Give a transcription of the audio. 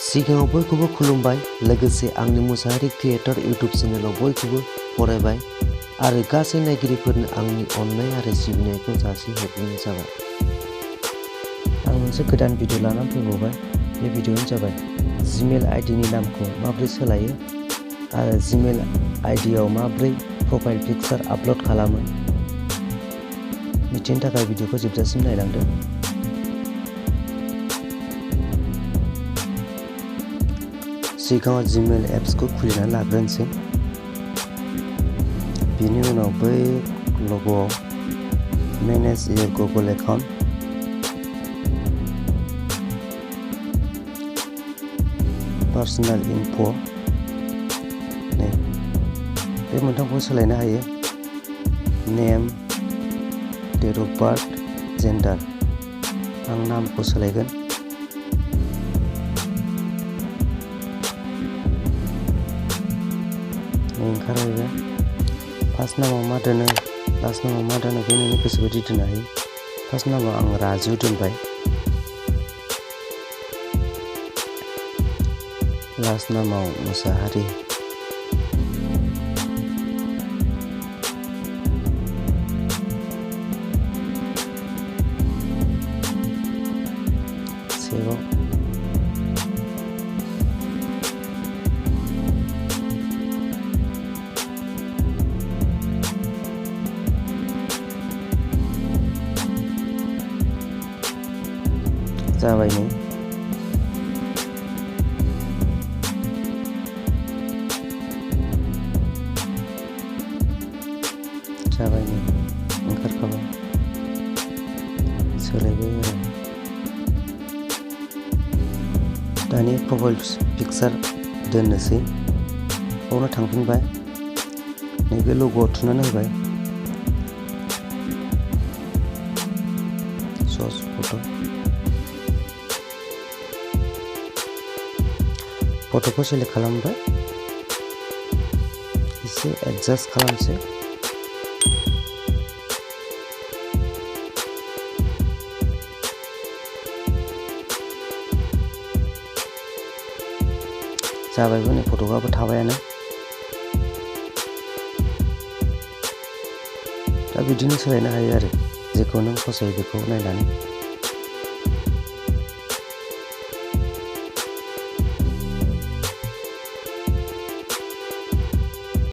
सिगाङाव बयखौबो खुलुमबाय, लोगोसे आंनि मुसाहारि क्रिएटर इउट्युब चेनेलाव बयखौबो फरायबाय आरो गासै नायगिरिफोरनो आंनि अननाय आरो सिबिनायखौ जासिहरनाय जाबाय। आं मोनसे गोदान भिडिअ लानानै फैबावबाय। बे भिडिअआनो जाबाय जिमेल आइडिनि नामखौ माबोरै सोलायो आरो जिमेल आइडियाव माबोरै प्रफाइल पिकचार आपल'ड खालामो। मिथिनो थाखाय भिडिअखौ जोबजासिम नायलांदो। सिगाङाव जिमेल एप्सखौ खुलिनानै लाग्रोनोसै। बिनि उनाव बै लग'आव manage your Google account, personal info' बे मोनथामखौ सोलायनो हायो। Name, date of birth, gender. आं नामखौ सोलायगोन। ओंखारबाय। फार्स्ट नामाव मा दोनो, लास्ट नामाव मा दोनो बे नोंनि गोसो बायदि दोननो हायो। फार्स्ट नामाव आं राजु दोनबाय, लास्ट नामाव मुसाहारि। सेबाव जाबाय नै। जाबाय नै, ओंखारखाबाय। सोलायबाय आरो दानि प्रफाइल पिकचार दोननोसै। बावनो थांफिनबाय, नैबे लग'आव थुनानै होबाय। सस फट'खौ सेलेक्ट खालामबाय, एसे एडजास्ट खालामसै। जाबायबो नै, फट'आबो थाबायानो। दा बिदिनो सोलायनो हायो आरो जेखौ नों फसायो बेखौ नायनानै।